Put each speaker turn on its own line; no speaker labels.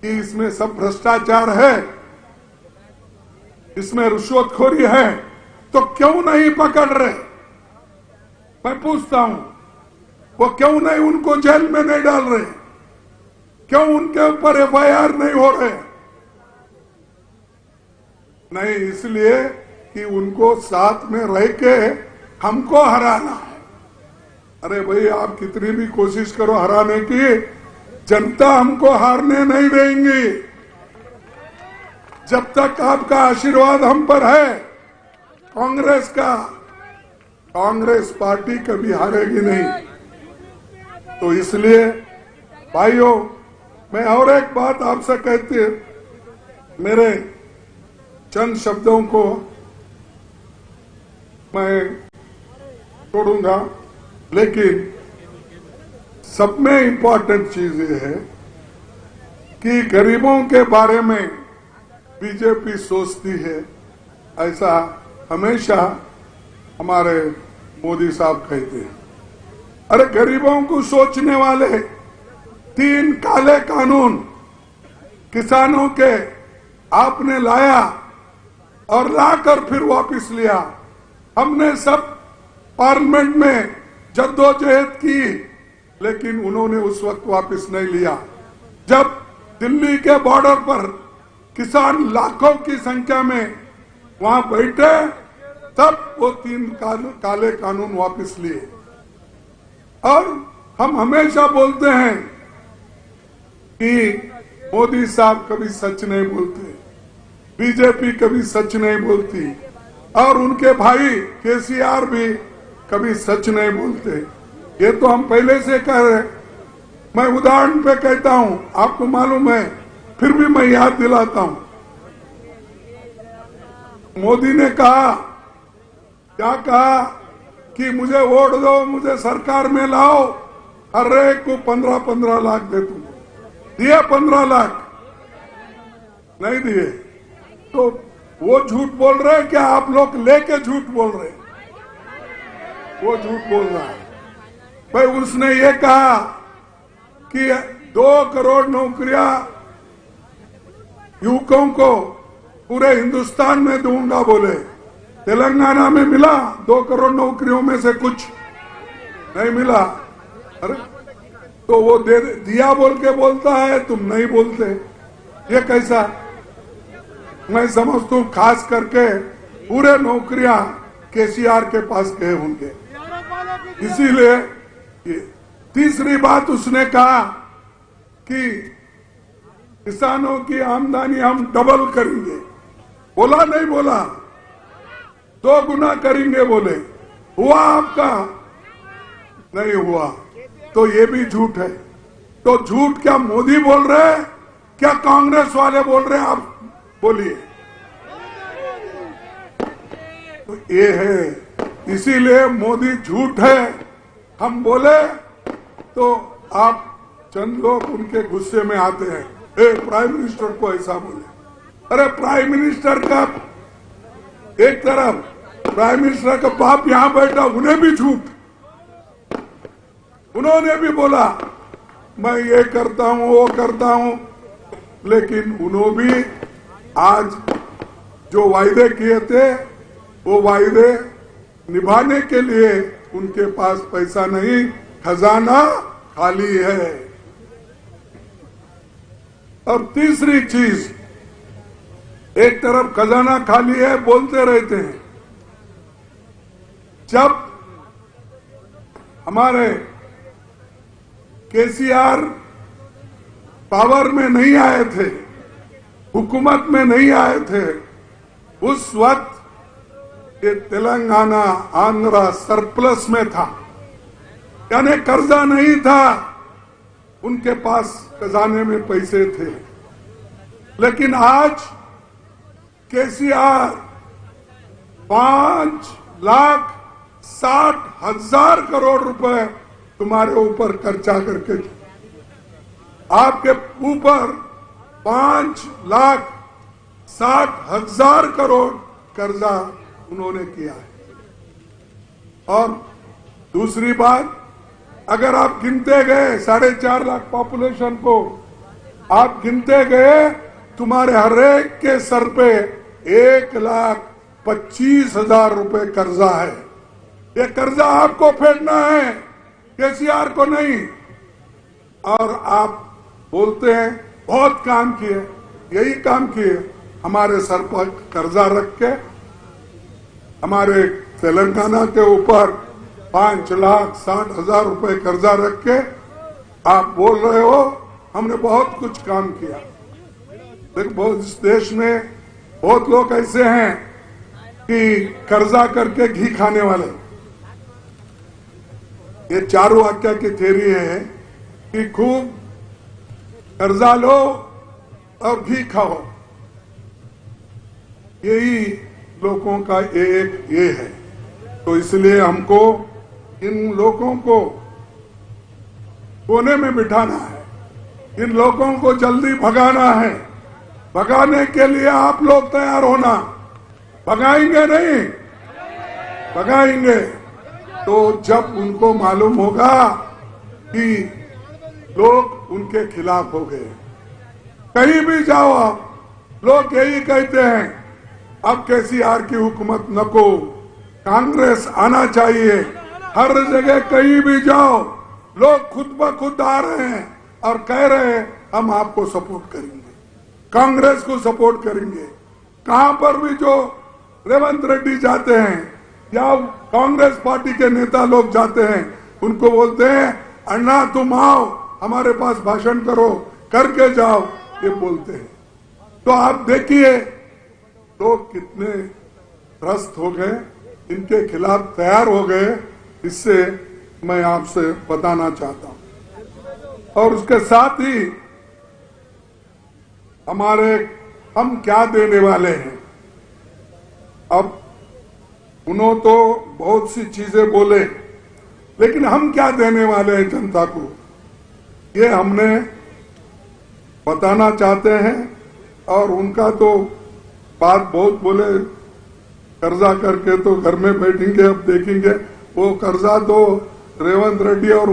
कि इसमें सब भ्रष्टाचार है, इसमें रिश्वतखोरी है, तो क्यों नहीं पकड़ रहे? मैं पूछता हूं, वो क्यों नहीं उनको जेल में नहीं डाल रहे? क्यों उनके ऊपर एफआईआर नहीं हो रहे? नहीं, इसलिए कि उनको साथ में रह के हमको हराना है। अरे भाई, आप कितनी भी कोशिश करो हराने की, जनता हमको हारने नहीं देंगी। जब तक आपका आशीर्वाद हम पर है, कांग्रेस पार्टी कभी हारेगी नहीं। तो इसलिए भाइयों, मैं और एक बात आपसे कहते, मेरे चंद शब्दों को मैं छोड़ूंगा, लेकिन सब में इंपॉर्टेंट चीज ये है कि गरीबों के बारे में बीजेपी सोचती है, ऐसा हमेशा हमारे मोदी साहब कहते हैं। अरे गरीबों को सोचने वाले 3 काले कानून किसानों के आपने लाया और लाकर फिर वापस लिया। हमने सब पार्लियामेंट में जद्दोजहद की, लेकिन उन्होंने उस वक्त वापस नहीं लिया। जब दिल्ली के बॉर्डर पर किसान लाखों की संख्या में वहां बैठे, तब वो 3 काले कानून वापस लिए। और हम हमेशा बोलते हैं कि मोदी साहब कभी सच नहीं बोलते, बीजेपी कभी सच नहीं बोलती, और उनके भाई केसीआर भी कभी सच नहीं बोलते। ये तो हम पहले से कह रहे। मैं उदाहरण पे कहता हूं, आपको मालूम है, फिर भी मैं याद दिलाता हूं। मोदी ने कहा, क्या कहा कि मुझे वोट दो, मुझे सरकार में लाओ, हर एक को 15-15 लाख दे दूंगा। दिए 15 लाख? नहीं दिए। तो वो झूठ बोल रहे हैं क्या? आप लोग लेके झूठ बोल रहे हैं? वो झूठ बोल रहा है भाई। उसने ये कहा कि 2 करोड़ नौकरियां युवकों को पूरे हिंदुस्तान में दूंगा बोले। तेलंगाना में मिला 2 करोड़ नौकरियों में से कुछ नहीं मिला। अरे तो वो दिया बोल के बोलता है, तुम नहीं बोलते, ये कैसा? मैं समझता हूं खास करके पूरे नौकरियां केसीआर के पास गए होंगे। इसीलिए तीसरी बात उसने कहा कि किसानों की आमदनी हम डबल करेंगे। बोला नहीं बोला? 2 गुना करेंगे बोले। हुआ आपका? नहीं हुआ। तो ये भी झूठ है। तो झूठ क्या मोदी बोल रहे हैं, क्या कांग्रेस वाले बोल रहे हैं? आप बोलिए। तो ये है, इसीलिए मोदी झूठ है हम बोले तो आप चंद लोग उनके गुस्से में आते हैं, प्राइम मिनिस्टर को ऐसा बोले। अरे प्राइम मिनिस्टर का एक तरफ, प्राइम मिनिस्टर का बाप यहां बैठा, उन्हें भी झूठ। उन्होंने भी बोला मैं ये करता हूं, वो करता हूं, लेकिन उन्होंने भी आज जो वायदे किए थे वो वायदे निभाने के लिए उनके पास पैसा नहीं, खजाना खाली है। और तीसरी चीज, एक तरफ खजाना खाली है बोलते रहते हैं, जब हमारे केसीआर पावर में नहीं आए थे, हुकूमत में नहीं आए थे, उस वक्त ये तेलंगाना आंध्रा सरप्लस में था, यानी कर्जा नहीं था, उनके पास खजाने में पैसे थे। लेकिन आज केसीआर 5,60,000 करोड़ रुपए तुम्हारे ऊपर खर्चा करके, आपके ऊपर 5,60,000 करोड़ कर्जा उन्होंने किया है। और दूसरी बात, अगर आप गिनते गए 4.5 लाख पॉपुलेशन को, आप गिनते गए, तुम्हारे हर एक के सर पे 1,25,000 रुपए कर्जा है। ये कर्जा आपको फेडना है, केसीआर को नहीं। और आप बोलते हैं बहुत काम किए, यही काम किए। हमारे सर पर कर्जा रख के, हमारे तेलंगाना के ऊपर 5,60,000 रुपए कर्जा रख के आप बोल रहे हो हमने बहुत कुछ काम किया। लेकिन बहुत इस देश में बहुत लोग ऐसे हैं कि कर्जा करके घी खाने वाले। ये चारुवाक्य की थ्योरी है कि खूब कर्जा लो और घी खाओ। यही लोगों का एक ये है। तो इसलिए हमको इन लोगों को कोने में बिठाना है, इन लोगों को जल्दी भगाना है। भगाने के लिए आप लोग तैयार होना। भगाएंगे नहीं, भगाएंगे तो जब उनको मालूम होगा कि लोग उनके खिलाफ हो गए। कहीं भी जाओ आप, लोग यही कहते हैं अब केसीआर की हुकूमत नको, कांग्रेस आना चाहिए। हर जगह कहीं भी जाओ, लोग खुद ब खुद आ रहे हैं और कह रहे हैं हम आपको सपोर्ट करेंगे, कांग्रेस को सपोर्ट करेंगे। कहां पर भी जो रेवंत रेड्डी जाते हैं या कांग्रेस पार्टी के नेता लोग जाते हैं, उनको बोलते हैं अन्ना तुम आओ हमारे पास भाषण करो, करके जाओ, ये बोलते हैं। तो आप देखिए लोग कितने त्रस्त हो गए, इनके खिलाफ तैयार हो गए। इससे मैं आपसे बताना चाहता हूं। और उसके साथ ही हम क्या देने वाले हैं। अब उन्होंने तो बहुत सी चीजें बोले, लेकिन हम क्या देने वाले हैं जनता को, ये हमने बताना चाहते हैं। और उनका तो बात बहुत बोले, कर्जा करके तो घर में बैठेंगे, अब देखेंगे। वो कर्जा तो रेवंत रेड्डी और